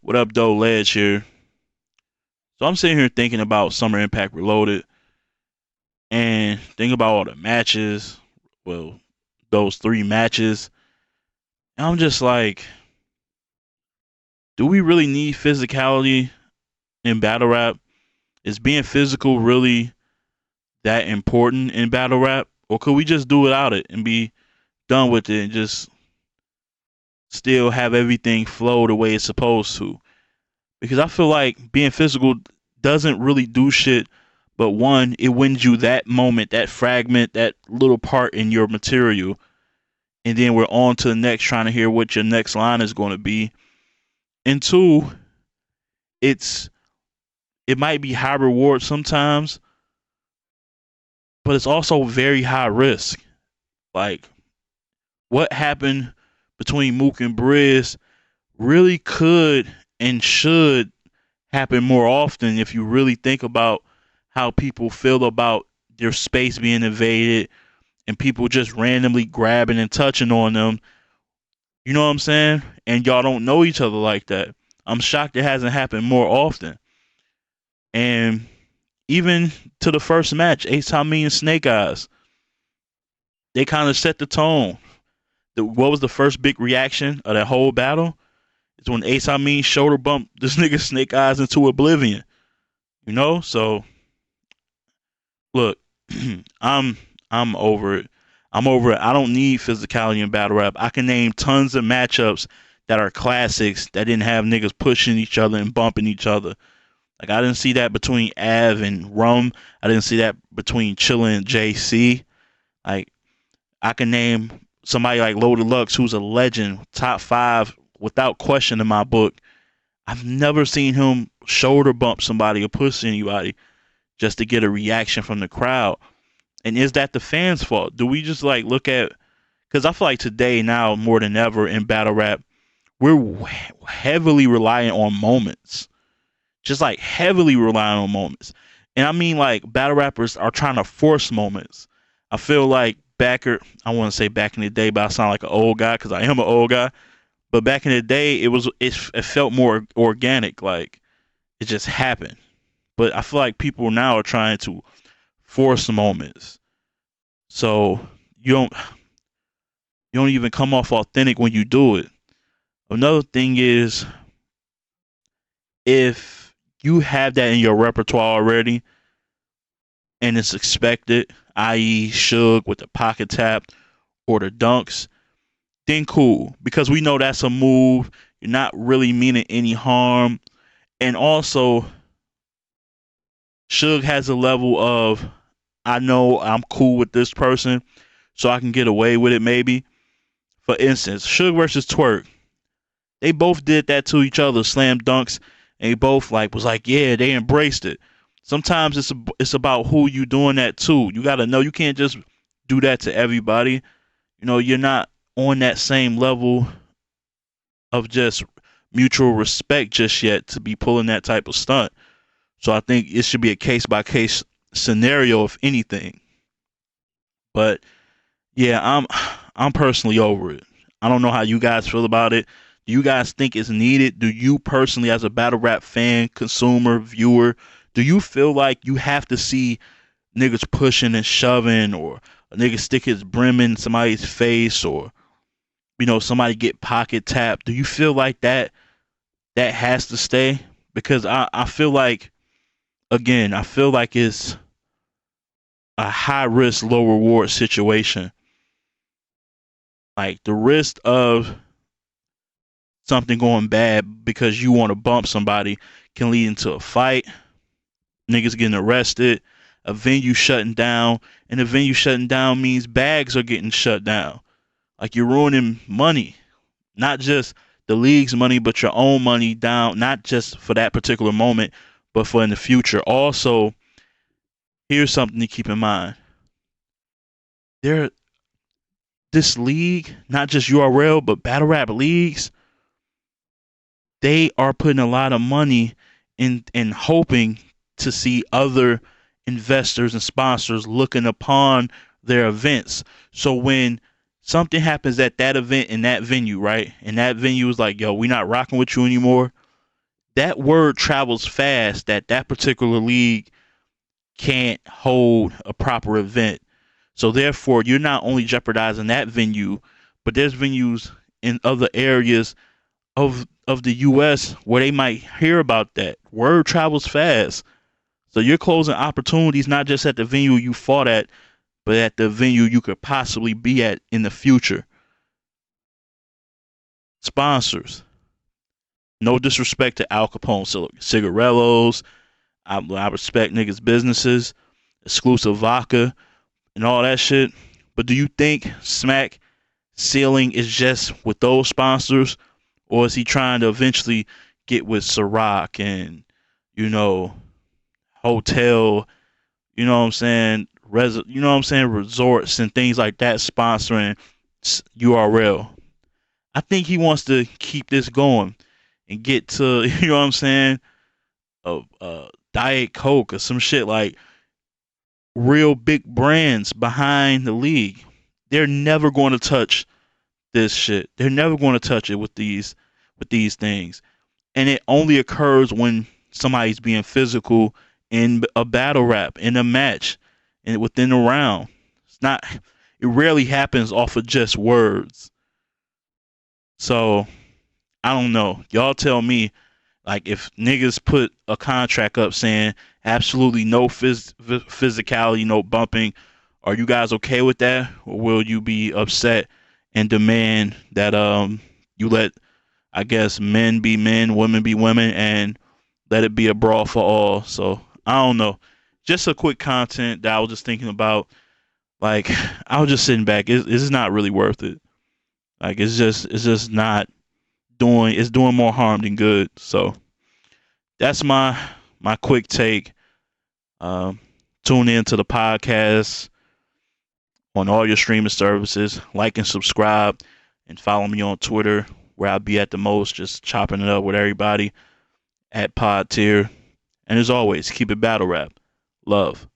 What up, though? Ledge here. So I'm sitting here thinking about Summer Impact Reloaded and thinking about all the matches. Well, those three matches. And I'm just like, do we really need physicality in battle rap? Is being physical really that important in battle rap? Or could we just do without it and be done with it and just still have everything flow the way it's supposed to? Because I feel like being physical doesn't really do shit. But one, it wins you that moment, that fragment, that little part in your material, and then we're on to the next, trying to hear what your next line is going to be. And two, it's it might be high reward sometimes, but it's also very high risk. Like what happened between Mook and Briz really could and should happen more often if you really think about how people feel about their space being invaded and people just randomly grabbing and touching on them. You know what I'm saying? And y'all don't know each other like that. I'm shocked it hasn't happened more often. And even to the first match, Ace Tommy and Snake Eyes, they kind of set the tone. What was the first big reaction of that whole battle? It's when Ace Tommy shoulder bumped this nigga Snake Eyes into oblivion. You know? So look, I'm I'm over it. I'm over it. I don't need physicality in battle rap. I can name tons of matchups that are classics that didn't have niggas pushing each other and bumping each other. Like I didn't see that between Av and Rum. I didn't see that between Chilla and JC. Like I can name somebody like Loaded Lux, who's a legend, top five without question in my book. I've never seen him shoulder bump somebody or push anybody just to get a reaction from the crowd. And is that the fans' fault? Do we just like look at? Because I feel like today now more than ever in battle rap, we're heavily reliant on moments, just like heavily relying on moments. And I mean like battle rappers are trying to force moments. I feel like I want to say back in the day, but I sound like an old guy because I am an old guy. But back in the day, it felt more organic, like it just happened. But I feel like people now are trying to force moments. So you don't you don't even come off authentic when you do it. Another thing is if you have that in your repertoire already and it's expected, i.e. Suge with the pocket tap or the dunks, then cool. Because we know that's a move. You're not really meaning any harm. And also, Suge has a level of I know I'm cool with this person, so I can get away with it maybe. For instance, Suge versus Twerk. They both did that to each other, slam dunks, and they both like was like, yeah, they embraced it. Sometimes it's about who you doing that to. You gotta know you can't just do that to everybody. You know, you're not on that same level of just mutual respect just yet to be pulling that type of stunt. So I think it should be a case by case scenario, if anything. But yeah, I'm personally over it. I don't know how you guys feel about it. Do you guys think it's needed? Do you personally, as a battle rap fan, consumer, viewer, do you feel like you have to see niggas pushing and shoving, or a nigga stick his brim in somebody's face, or somebody get pocket tapped? Do you feel like that has to stay? Because I feel like, again, I feel like it's a high risk, low reward situation. Like the risk of something going bad because you want to bump somebody can lead into a fight, niggas getting arrested, a venue shutting down, and a venue shutting down means bags are getting shut down. Like you're ruining money, not just the league's money, but your own money down, not just for that particular moment, but for in the future. Also, here's something to keep in mind. There, this league, not just URL, but battle rap leagues, they are putting a lot of money in hoping to see other investors and sponsors looking upon their events. So when something happens at that event in that venue, right? And that venue is like, yo, we're not rocking with you anymore. that word travels fast that that particular league can't hold a proper event. So therefore, you're not only jeopardizing that venue, but there's venues in other areas of the U.S. where they might hear about that. Word travels fast. So you're closing opportunities not just at the venue you fought at, but at the venue you could possibly be at in the future. Sponsors. No disrespect to Al Capone cigarillos. I respect niggas' businesses, exclusive vodka, and all that shit. But do you think Smack ceiling is just with those sponsors, or is he trying to eventually get with Ciroc and, you know, hotel, you know what I'm saying, you know what I'm saying, resorts and things like that sponsoring URL? I think he wants to keep this going and get to, you know what I'm saying, a Diet Coke or some shit like real big brands behind the league. They're never going to touch this shit. They're never going to touch it with these things. And it only occurs when somebody's being physical in a battle rap, in a match, and within a round. It's not. It rarely happens off of just words. So I don't know. Y'all tell me. Like if niggas put a contract up saying absolutely no physicality, no bumping, are you guys okay with that, or will you be upset and demand that you let, I guess, men be men, women be women, and let it be a brawl for all? So I don't know. Just a quick content that I was just thinking about. Like I was just sitting back. It's not really worth it. Like it's just not doing. It's doing more harm than good. So that's my quick take. Um, Tune in to the podcast on all your streaming services. Like and subscribe, and follow me on Twitter, where I'll be at the most, just chopping it up with everybody at Pod Tier. And as always, keep it battle rap. Love.